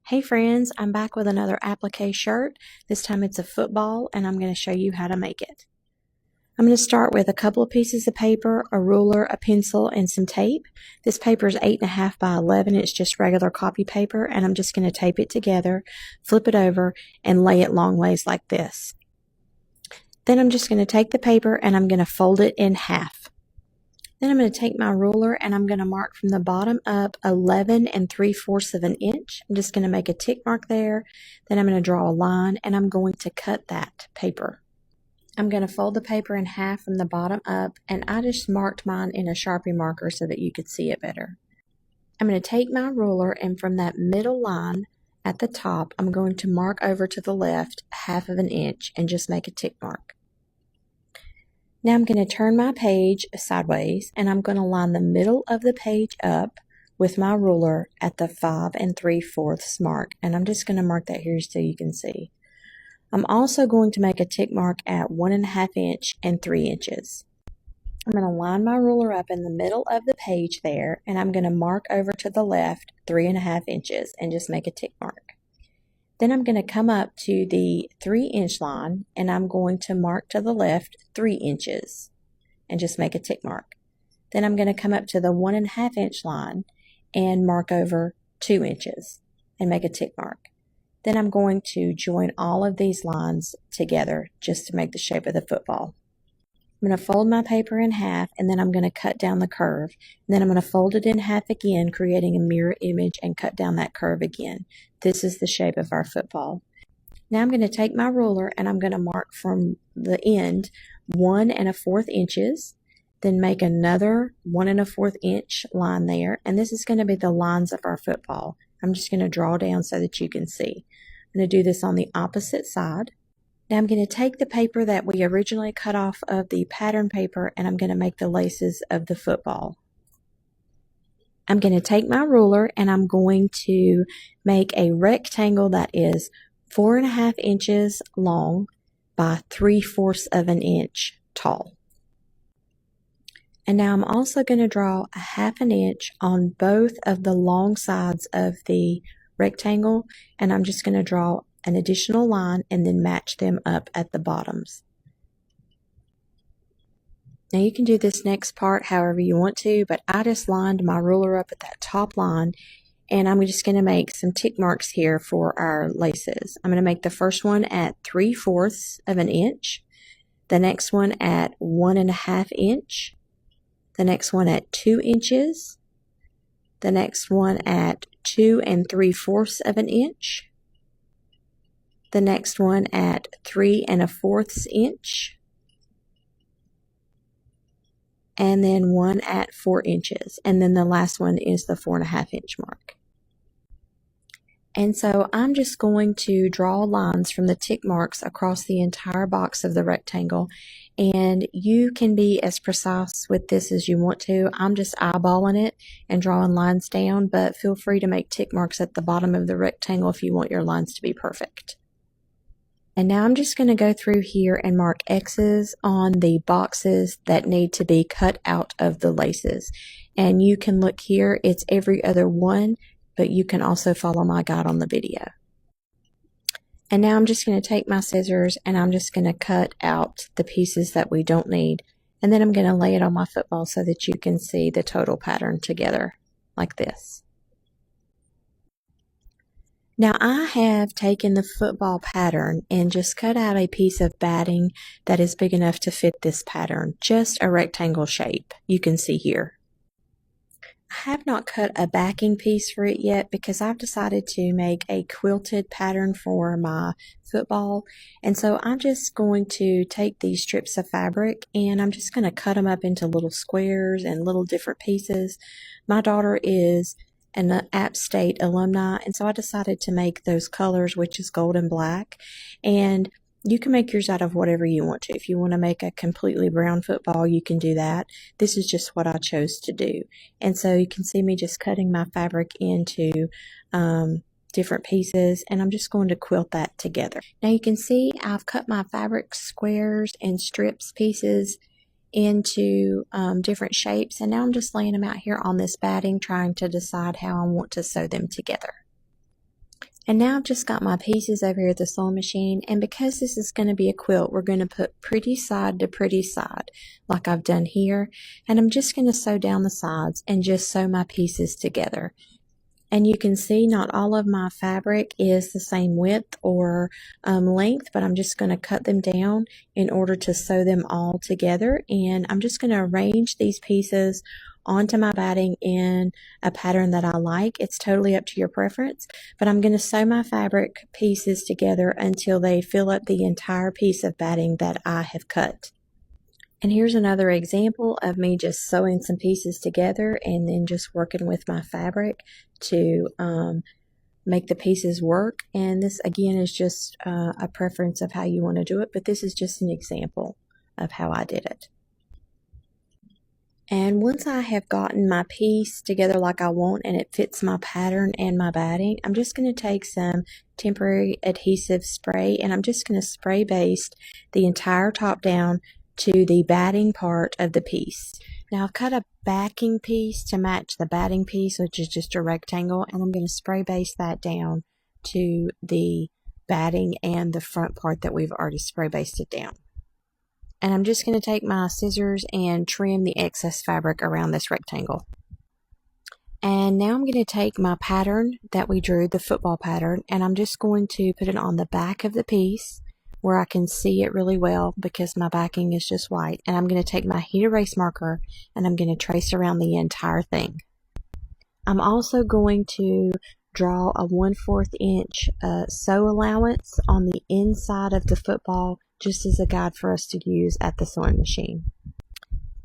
Hey friends, I'm back with another applique shirt. This time it's a football and I'm going to show you how to make it. I'm going to start with a couple of pieces of paper, a ruler, a pencil, and some tape. This paper is 8.5 by 11. It's just regular copy paper, and I'm just going to tape it together, flip it over, and lay it long ways like this. Then I'm just going to take the paper and I'm going to fold it in half. Then I'm going to take my ruler and I'm going to mark from the bottom up 11 3/4 of an inch. I'm just going to make a tick mark there. Then I'm going to draw a line and I'm going to cut that paper. I'm going to fold the paper in half from the bottom up, and I just marked mine in a Sharpie marker so that you could see it better. I'm going to take my ruler and from that middle line at the top, I'm going to mark over to the left 1/2 of an inch and just make a tick mark. Now I'm going to turn my page sideways and I'm going to line the middle of the page up with my ruler at the 5 3/4 mark, and I'm just going to mark that here so you can see. I'm also going to make a tick mark at 1.5 inch and 3 inches. I'm going to line my ruler up in the middle of the page there, and I'm going to mark over to the left 3.5 inches and just make a tick mark. Then I'm going to come up to the 3-inch line and I'm going to mark to the left 3 inches and just make a tick mark. Then I'm going to come up to the 1.5 inch line and mark over 2 inches and make a tick mark. Then I'm going to join all of these lines together just to make the shape of the football. I'm going to fold my paper in half and then I'm going to cut down the curve. And then I'm going to fold it in half again, creating a mirror image, and cut down that curve again. This is the shape of our football. Now I'm going to take my ruler and I'm going to mark from the end 1 1/4 inches, then make another 1 1/4 inch line there, and this is going to be the lines of our football. I'm just going to draw down so that you can see. I'm going to do this on the opposite side. Now I'm going to take the paper that we originally cut off of the pattern paper and I'm going to make the laces of the football. I'm going to take my ruler and I'm going to make a rectangle that is 4.5 inches long by 3/4 of an inch tall. And now I'm also going to draw a 1/2 inch on both of the long sides of the rectangle, and I'm just going to draw an additional line and then match them up at the bottoms. Now you can do this next part however you want to, but I just lined my ruler up at that top line, and I'm just going to make some tick marks here for our laces. I'm going to make the first one at 3/4 of an inch, the next one at 1.5 inch, the next one at 2 inches, the next one at 2 3/4 of an inch, the next one at 3 1/4 inch, and then one at 4 inches, and then the last one is the 4.5 inch mark. And so I'm just going to draw lines from the tick marks across the entire box of the rectangle, and you can be as precise with this as you want to. I'm just eyeballing it and drawing lines down, but feel free to make tick marks at the bottom of the rectangle if you want your lines to be perfect. And now I'm just going to go through here and mark X's on the boxes that need to be cut out of the laces. And you can look here, it's every other one, but you can also follow my guide on the video. And now I'm just going to take my scissors and I'm just going to cut out the pieces that we don't need. And then I'm going to lay it on my football so that you can see the total pattern together like this. Now I have taken the football pattern and just cut out a piece of batting that is big enough to fit this pattern, just a rectangle shape you can see here. I have not cut a backing piece for it yet because I've decided to make a quilted pattern for my football, and so I'm just going to take these strips of fabric and I'm just going to cut them up into little squares and little different pieces. My daughter is an App State alumni, and so I decided to make those colors, which is gold and black, and you can make yours out of whatever you want to. If you want to make a completely brown football, you can do that. This is just what I chose to do. And so you can see me just cutting my fabric into different pieces, and I'm just going to quilt that together. Now you can see I've cut my fabric squares and strips pieces into different shapes, and now I'm just laying them out here on this batting, trying to decide how I want to sew them together. And now I've just got my pieces over here at the sewing machine, and because this is going to be a quilt, we're going to put pretty side to pretty side like I've done here, and I'm just going to sew down the sides and just sew my pieces together. And you can see not all of my fabric is the same width or length, but I'm just going to cut them down in order to sew them all together. And I'm just going to arrange these pieces onto my batting in a pattern that I like. It's totally up to your preference, but I'm going to sew my fabric pieces together until they fill up the entire piece of batting that I have cut. And here's another example of me just sewing some pieces together and then just working with my fabric to make the pieces work. And this again is just a preference of how you want to do it, but this is just an example of how I did it. And once I have gotten my piece together like I want and it fits my pattern and my batting, I'm just going to take some temporary adhesive spray and I'm just going to spray baste the entire top down to the batting part of the piece. Now I've cut a backing piece to match the batting piece, which is just a rectangle, and I'm going to spray baste that down to the batting and the front part that we've already spray basted down. And I'm just going to take my scissors and trim the excess fabric around this rectangle. And now I'm going to take my pattern that we drew, the football pattern, and I'm just going to put it on the back of the piece where I can see it really well because my backing is just white. And I'm going to take my heat erase marker and I'm going to trace around the entire thing. I'm also going to draw a 1/4 inch sew allowance on the inside of the football just as a guide for us to use at the sewing machine.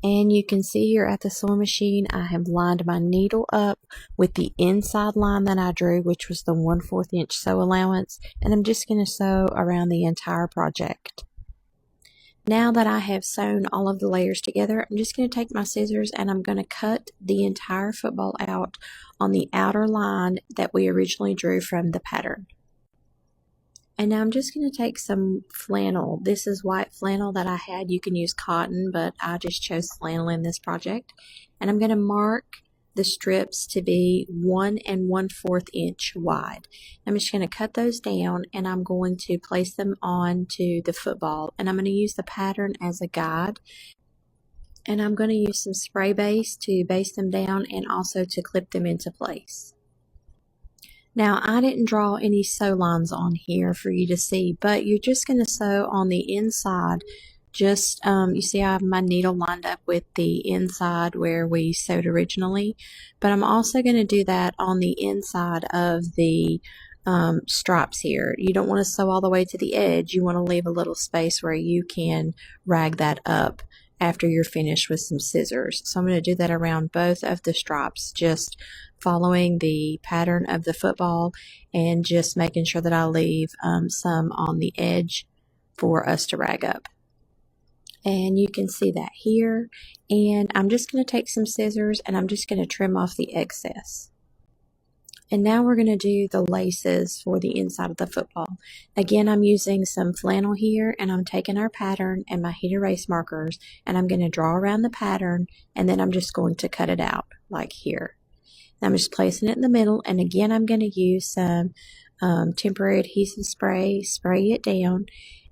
And you can see here at the sewing machine, I have lined my needle up with the inside line that I drew, which was the 1/4 inch sew allowance, and I'm just going to sew around the entire project. Now that I have sewn all of the layers together, I'm just going to take my scissors and I'm going to cut the entire football out on the outer line that we originally drew from the pattern. And now I'm just going to take some flannel. This is white flannel that I had. You can use cotton, but I just chose flannel in this project. And I'm going to mark the strips to be 1 1/4 inch wide. I'm just going to cut those down and I'm going to place them onto the football. And I'm going to use the pattern as a guide. And I'm going to use some spray base to base them down and also to clip them into place. Now, I didn't draw any sew lines on here for you to see, but you're just going to sew on the inside. Just, you see I have my needle lined up with the inside where we sewed originally, but I'm also going to do that on the inside of the stripes here. You don't want to sew all the way to the edge. You want to leave a little space where you can rag that up after you're finished with some scissors. So I'm going to do that around both of the stripes, just following the pattern of the football and just making sure that I leave some on the edge for us to rag up. And you can see that here. And I'm just going to take some scissors and I'm just going to trim off the excess. And now we're going to do the laces for the inside of the football. Again, I'm using some flannel here and I'm taking our pattern and my heat erase markers and I'm going to draw around the pattern and then I'm just going to cut it out like here. I'm just placing it in the middle, and again I'm going to use some temporary adhesive spray it down,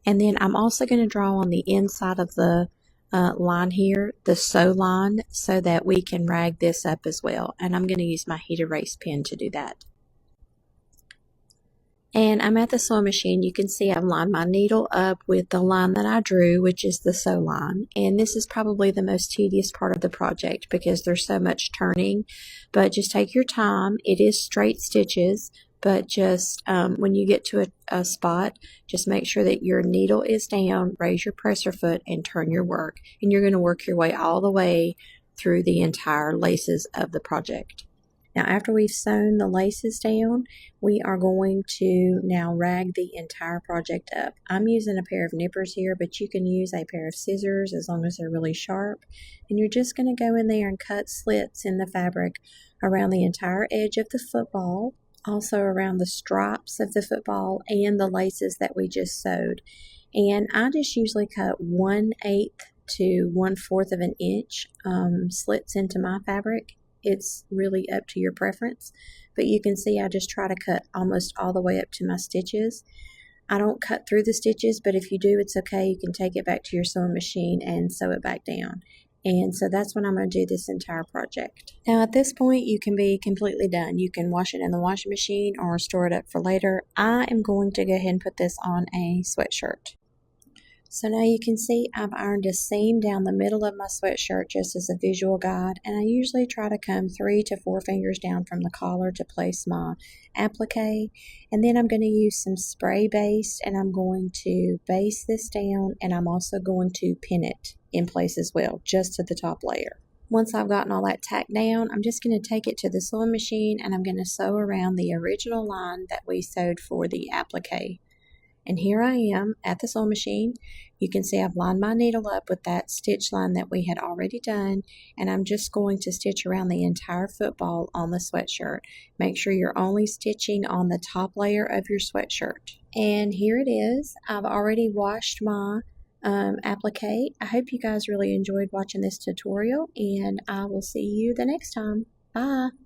and then I'm also going to draw on the inside of the line here, the sew line, so that we can rag this up as well, and I'm going to use my heat erase pen to do that. And I'm at the sewing machine. You can see I've lined my needle up with the line that I drew, which is the sew line. And this is probably the most tedious part of the project because there's so much turning. But just take your time. It is straight stitches, but just when you get to a spot, just make sure that your needle is down, raise your presser foot, and turn your work. And you're going to work your way all the way through the entire laces of the project. Now, after we've sewn the laces down, we are going to now rag the entire project up. I'm using a pair of nippers here, but you can use a pair of scissors as long as they're really sharp. And you're just going to go in there and cut slits in the fabric around the entire edge of the football, also around the stripes of the football and the laces that we just sewed. And I just usually cut 1/8 to 1/4 of an inch slits into my fabric. It's really up to your preference, but you can see I just try to cut almost all the way up to my stitches. I don't cut through the stitches, but if you do, it's okay. You can take it back to your sewing machine and sew it back down. And so that's what I'm going to do this entire project. Now at this point, you can be completely done. You can wash it in the washing machine or store it up for later. I am going to go ahead and put this on a sweatshirt. So now you can see I've ironed a seam down the middle of my sweatshirt just as a visual guide, and I usually try to come 3 to 4 fingers down from the collar to place my applique. And then I'm going to use some spray base, and I'm going to base this down, and I'm also going to pin it in place as well, just to the top layer. Once I've gotten all that tacked down, I'm just going to take it to the sewing machine, and I'm going to sew around the original line that we sewed for the applique. And here I am at the sewing machine. You can see I've lined my needle up with that stitch line that we had already done, and I'm just going to stitch around the entire football on the sweatshirt. Make sure you're only stitching on the top layer of your sweatshirt. And here it is. I've already washed my applique. I hope you guys really enjoyed watching this tutorial, and I will see you the next time. Bye!